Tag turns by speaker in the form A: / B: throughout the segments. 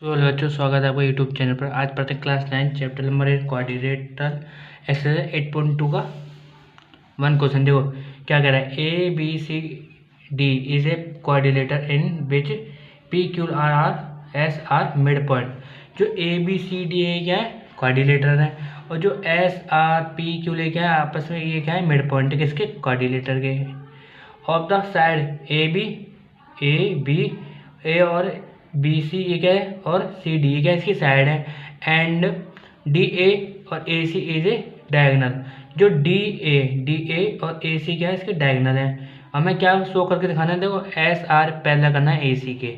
A: तो हेलो बच्चों, स्वागत है आपका यूट्यूब चैनल पर। आज पढ़ते हैं class 9 chapter number 8 quadrilateral exercise 8.2 का 1 क्वेश्चन। देखो क्या कह रहा है। A B C D is a quadrilateral in which P Q R R S are midpoint. जो ए बी सी डी है क्या है, कोऑर्डिनेटर है, और जो एस आर पी क्यू ले क्या है आपस में, ये क्या है, मिड पॉइंट है किसके, कोऑर्डिनेटर के। Of the side A B A और बी सी ये क्या है, और सी डी ये क्या है, इसकी साइड है। एंड डी ए और ए सी इज ए डायगनल। जो डी ए और ए सी क्या है, इसके डायगनल है। हमें क्या शो करके दिखाना है, देखो एस आर पहला करना है ए सी के,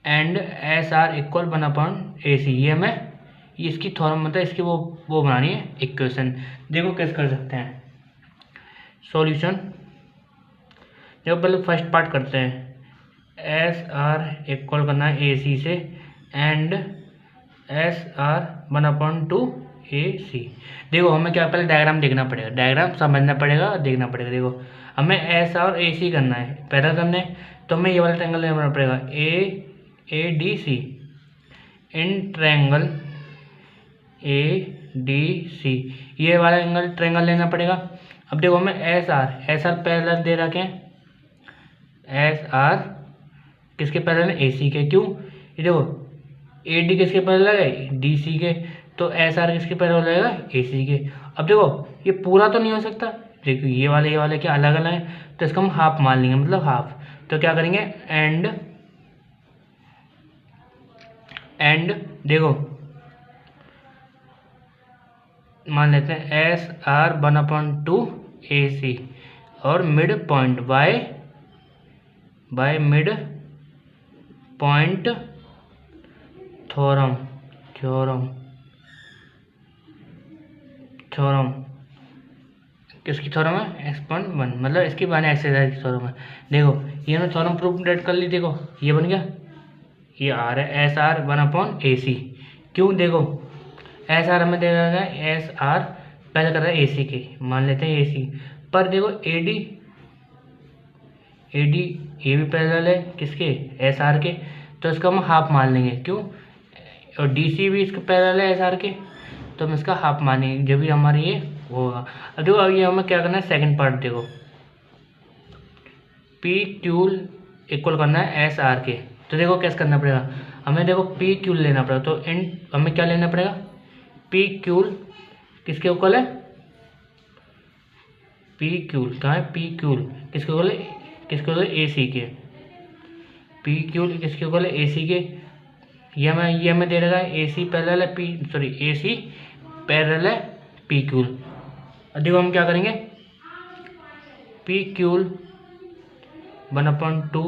A: एंड एस आर इक्वल 1/, ए सी। ये हमें ये इसकी थॉर्म मतलब इसकी वो बनानी है इक्वेशन। देखो कैसे कर सकते हैं सॉल्यूशन। देखो पहले फर्स्ट पार्ट करते हैं। एस आर इक्वल करना है ए सी से, एंड एस आर 1/2 ए सी। देखो हमें क्या पहले डायग्राम देखना पड़ेगा, डायग्राम समझना पड़ेगा और देखना पड़ेगा। देखो हमें एस और ए सी करना है, पहला करना है तो हमें ये वाला ट्रायंगल लेना पड़ेगा A D C. In triangle A D C ये वाला एंगल ट्रायंगल लेना पड़ेगा। अब देखो हमें एस आर पहला दे रखे हैं, एस आर किसके पैरेलल है, ए सी के। क्यों, ये देखो ए डी किसके पैरेलल है, डी सी के, तो एस आर किसके पैरेलल रहेगा, ए सी के। अब देखो ये पूरा तो नहीं हो सकता, देखो ये वाले क्या अलग अलग है, तो इसका हम हाफ मान लेंगे, मतलब हाफ। तो क्या करेंगे, एंड देखो मान लेते हैं एस आर 1/2 ए सी, और mid point by mid point theorem किसकी थ्योरम है, x.1, मतलब इसकी बने एक्सरसाइज की थ्योरम है। देखो ये हमने थ्योरम प्रूफ डेट कर ली। देखो ये बन गया, ये आर है एस आर 1/ए सी। क्यों, देखो एस आर हमें दे रहा है, एस आर पहले कर रहा है ए सी के, मान लेते हैं ए सी। पर देखो ए डी ये भी पैरेलल है किसके, एस आर के, तो इसका हम हाफ मान लेंगे। क्यों, और डी सी भी इसके पैरेलल है एस आर के, तो हम इसका हाफ मानेंगे जब भी हमारे ये होगा। अब देखो अब ये हमें क्या करना है, सेकंड पार्ट देखो, पी क्यू इक्वल करना है एस आर के। तो देखो कैसे करना पड़ेगा हमें, देखो पी क्यू लेना पड़ेगा। तो इन हमें क्या लेना पड़ेगा, पी क्यू किसके इक्वल है, पी क्यू कहाँ है, पी क्यू किसके इक्वल है, ए सी के। पी क्यू किसके इक्वल है, ए सी के। ये हमें दे रखा है ए सी पैरेलल है ए सी पैरेलल है पी क्यू। अब देखो हम क्या करेंगे, पी क्यू 1/2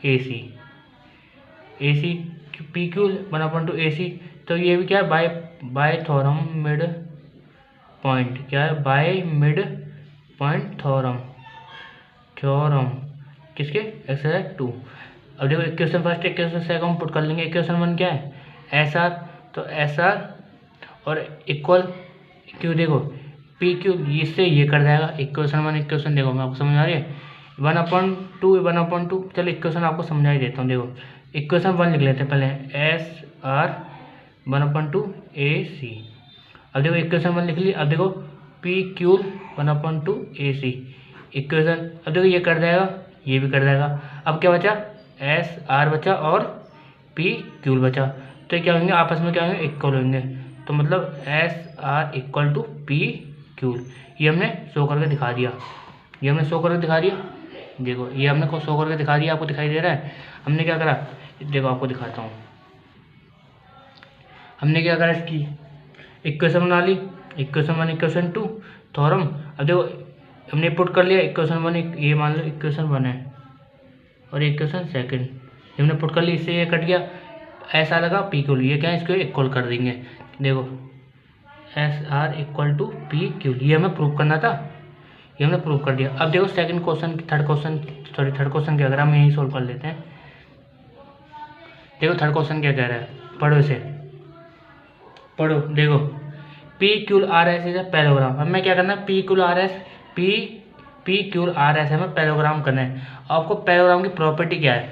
A: ए सी पी क्यू 1/2 ए सी। तो ये भी क्या है, बाय थ्योरम मिड पॉइंट, क्या है, बाय मिड पॉइंट थ्योरम किसके, एक्सरसाइज 2। अब देखो equation first equation second put कर लेंगे। इक्वेशन 1 क्या है, एस आर, तो एस आर और इक्वल क्यों, देखो पी क्यू इससे ये कर जाएगा। इक्वेशन 1 इक्वेशन देखो मैं आपको समझ आ रही है, 1/2 चलो इक्वेशन आपको समझा ही देता हूँ। देखो इक्वेशन 1 लिख लेते हैं पहले, एस आर 1/2 ए सी। अब देखो इक्वेशन 1 लिख ली। अब देखो पी क्यू 1/2 ए सी इक्वेशन। अब देखो ये कर जाएगा, ये भी कर जाएगा। अब क्या बचा, एस आर बचा और पी क्यू बचा। तो क्या होंगे, आपस में क्या होंगे, इक्वल होंगे। तो मतलब S R equal to P Q. ये हमने शो करके दिखा दिया, देखो ये हमने को शो करके दिखा दिया, आपको दिखाई दे रहा है। हमने क्या करा, देखो आपको दिखाता हूँ। हमने क्या करा, इसकी इक्वेशन बना ली, इक्वेशन 1 इक्वेशन 2 थ्योरम। अब देखो हमने पुट कर लिया इक्वेशन 1, ये मान लो इक्वेशन 1 है और इक्वेशन सेकंड हमने पुट कर ली, इससे ये कट गया, ऐसा लगा पी क्यू, ये क्या है, इसको इक्वल कर देंगे। देखो S R equal to P Q, ये हमें प्रूव करना था, ये हमने प्रूव कर दिया। अब देखो थर्ड क्वेश्चन क्या, अगर हम यही सोल्व कर लेते हैं। देखो थर्ड क्वेश्चन क्या कह रहा है, पढ़ो इसे, पढ़ो। देखो P Q R S is parallelogram. हमें क्या करना है, पी क्यू आर एस हमें पैरेललोग्राम करना है। आपको पैरेललोग्राम की प्रॉपर्टी क्या है,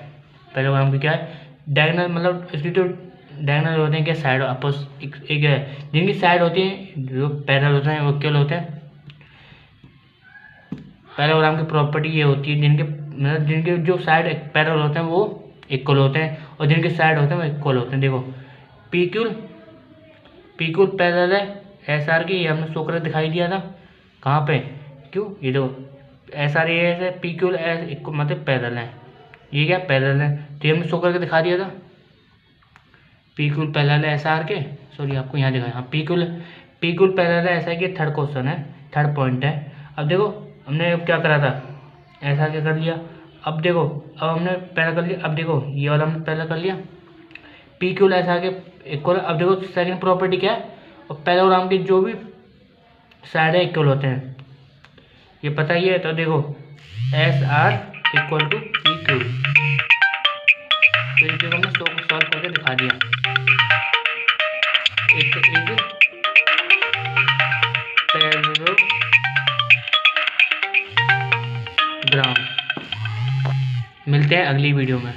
A: पैरेललोग्राम की क्या है, डायगोनल मतलब इसकी जो डायगोनल होते हैं क्या, साइड अपोज एक है, जिनकी साइड होती है जो पैरेलल होते हैं वो इक्वल होते हैं। पैरेललोग्राम की प्रॉपर्टी ये होती है जिनके मतलब जिनके जो साइड पैरेलल होते हैं वो इक्वल होते हैं और जिनके साइड होते हैं वो इक्वल होते हैं। देखो पी क्यू पैरेलल है एस आर की, ये हमने शो करके दिखाई दिया था कहाँ पे, क्यों ये देखो एस आर ए है, पी क्यू एस मतलब पैरेलल है, ये क्या पैरेलल है, तो ये हमने शो करके दिखा दिया था। पी क्यू पैरेलल है एस आर के, सॉरी आपको यहाँ दिखाया, हाँ पी क्यू पैरेलल है ऐसा कि थर्ड क्वेश्चन है, थर्ड पॉइंट है। अब देखो हमने अब क्या करा था, ऐसा क्या कर लिया, अब देखो अब हमने पहला कर लिया, अब देखो ये वाला हमने पहला कर लिया, पी क्यू एस आर के इक्वल। अब देखो सेकंड प्रॉपर्टी क्या है, और पैरेललोग्राम की जो भी साइड है इक्वल होते हैं, ये पता ही है। तो देखो S R equal to P Q, तो ये हमने सॉल्व करके दिखा दिया। It is parallelogram. मिलते हैं अगली वीडियो में।